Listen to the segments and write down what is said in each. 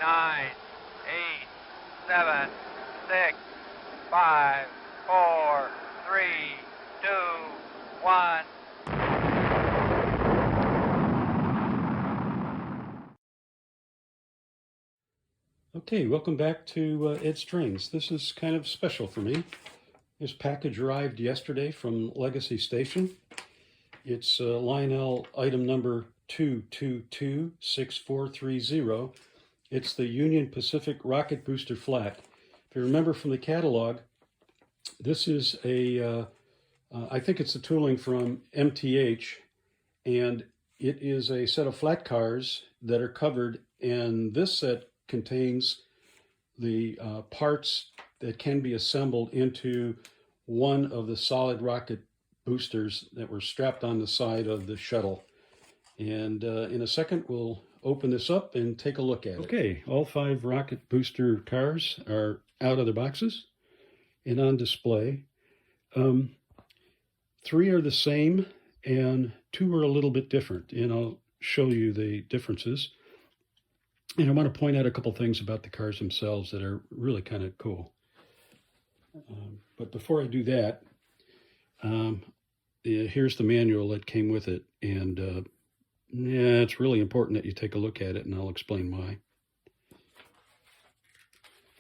9, 8, 7, 6, 5, 4, 3, 2, 1. Okay, welcome back to Ed Strings. This is kind of special for me. This package arrived yesterday from Legacy Station. It's Lionel item number 2226430. It's the Union Pacific Rocket Booster Flat. If you remember from the catalog, this is I think it's the tooling from MTH, and it is a set of flat cars that are covered, and this set contains the parts that can be assembled into one of the solid rocket boosters that were strapped on the side of the shuttle. And in a second, we'll open this up and take a look at it. Okay, all 5 rocket booster cars are out of their boxes and on display. 3 are the same and 2 are a little bit different, and I'll show you the differences. And I want to point out a couple things about the cars themselves that are really kind of cool. But before I do that, here's the manual that came with it. And yeah, it's really important that you take a look at it, and I'll explain why.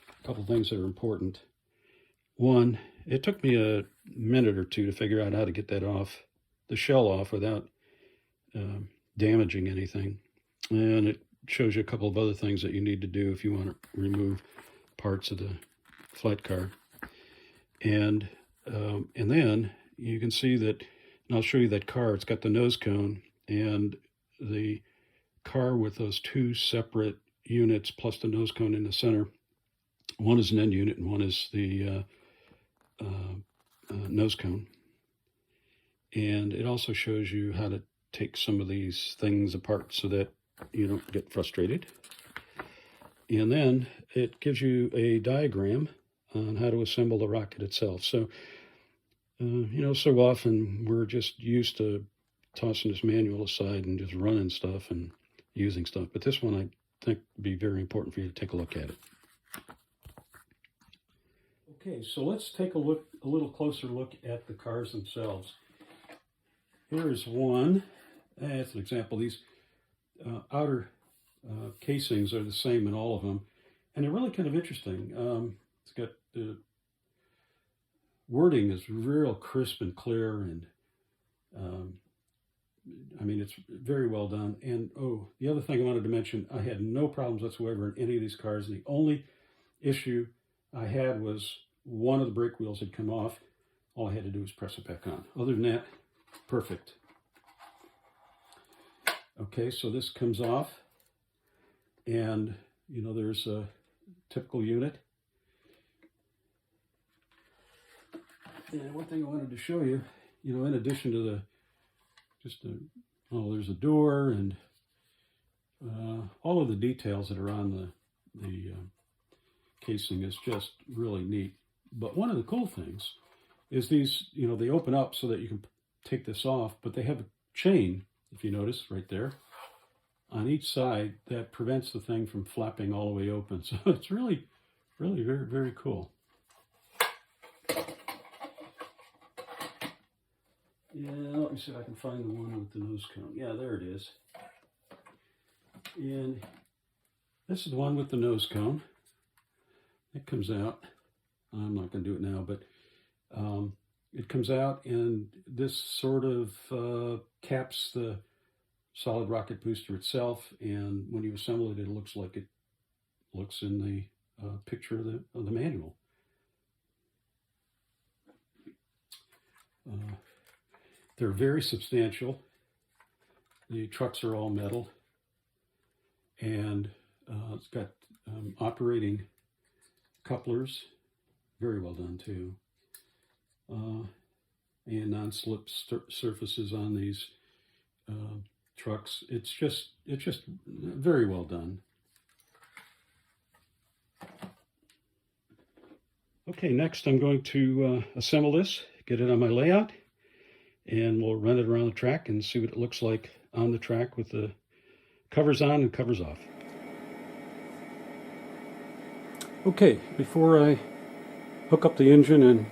A couple things that are important. One, it took me a minute or two to figure out how to get that off, the shell off, without damaging anything. And it shows you a couple of other things that you need to do if you want to remove parts of the flat car. And then you can see that, and I'll show you that car. It's got the nose cone, and the car with those 2 separate units plus the nose cone in the center. One is an end unit and one is the nose cone. And it also shows you how to take some of these things apart so that you don't get frustrated. And then it gives you a diagram on how to assemble the rocket itself. So, so often we're just used to tossing this manual aside and just running stuff and using stuff. But this one I think would be very important for you to take a look at it. Okay, so let's take a little closer look at the cars themselves. Here is one. That's an example. These outer casings are the same in all of them, and they're really kind of interesting. It's got the wording is real crisp and clear, and I mean, it's very well done. And the other thing I wanted to mention, I had no problems whatsoever in any of these cars. The only issue I had was one of the brake wheels had come off. All I had to do was press it back on. Other than that, perfect. Okay, so this comes off, and there's a typical unit. And one thing I wanted to show you, in addition to there's a door and all of the details that are on the casing is just really neat. But one of the cool things is these, they open up so that you can take this off, but they have a chain, if you notice right there, on each side that prevents the thing from flapping all the way open. So it's really, really very, very cool. Yeah, let me see if I can find the one with the nose cone. Yeah, there it is. And this is the one with the nose cone. It comes out. I'm not going to do it now, but it comes out, and this sort of caps the solid rocket booster itself. And when you assemble it, it looks like it looks in the picture of the manual. They're very substantial. The trucks are all metal, and it's got operating couplers, very well done too, and non-slip surfaces on these trucks. It's just very well done. Okay, next I'm going to assemble this, get it on my layout, and we'll run it around the track and see what it looks like on the track with the covers on and covers off. Okay, before I hook up the engine and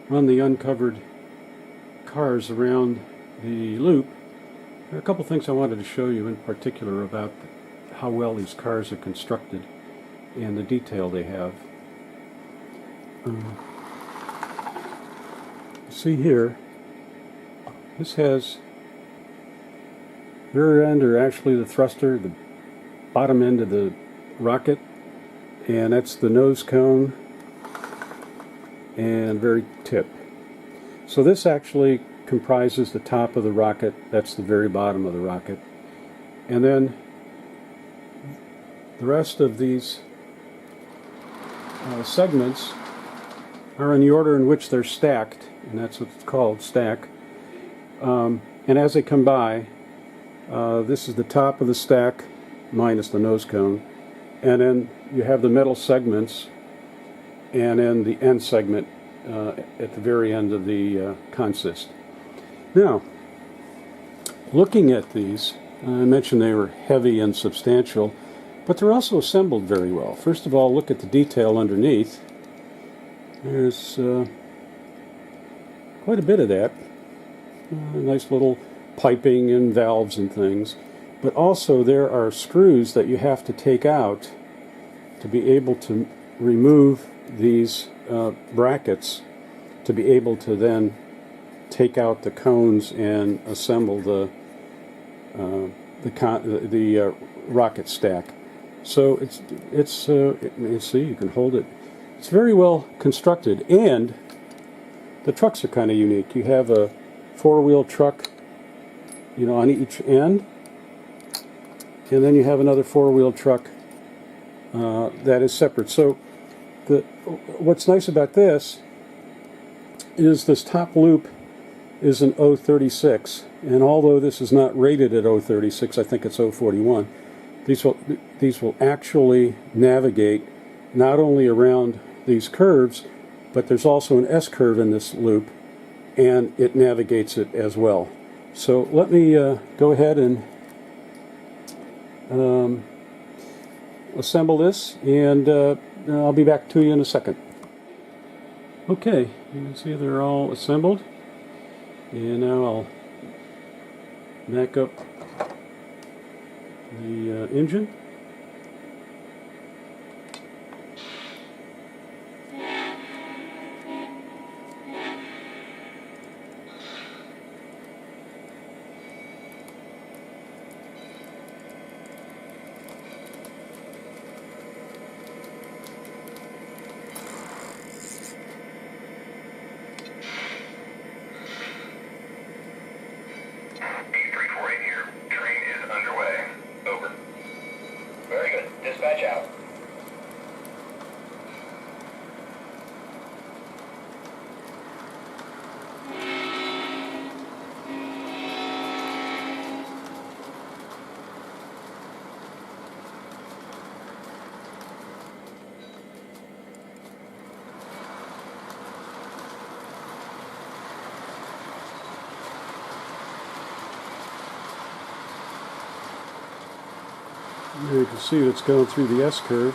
run the uncovered cars around the loop, there are a couple things I wanted to show you in particular about how well these cars are constructed and the detail they have. See here, this has rear end, or actually the thruster, the bottom end of the rocket, and that's the nose cone and very tip. So this actually comprises the top of the rocket, that's the very bottom of the rocket, and then the rest of these segments are in the order in which they're stacked, and that's what it's called, stack. And as they come by, this is the top of the stack minus the nose cone, and then you have the metal segments and then the end segment at the very end of the consist. Now, looking at these, I mentioned they were heavy and substantial, but they're also assembled very well. First of all, look at the detail underneath. There's quite a bit of that. Nice little piping and valves and things. But also there are screws that you have to take out to be able to remove these brackets, to be able to then take out the cones and assemble the rocket stack. So it's you see, you can hold it. It's very well constructed, and the trucks are kind of unique. You have a four-wheel truck, you know, on each end, and then you have another four-wheel truck that is separate. So what's nice about this is this top loop is an 036, and although this is not rated at 036, I think it's 041, these will actually navigate not only around these curves, but there's also an S-curve in this loop, and it navigates it as well. So let me go ahead and assemble this, and I'll be back to you in a second. Okay, you can see they're all assembled, and now I'll back up the engine. Dispatch out. There you can see it's going through the S-curve,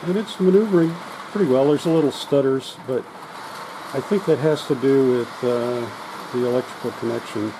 and it's maneuvering pretty well. There's a little stutters, but I think that has to do with the electrical connection.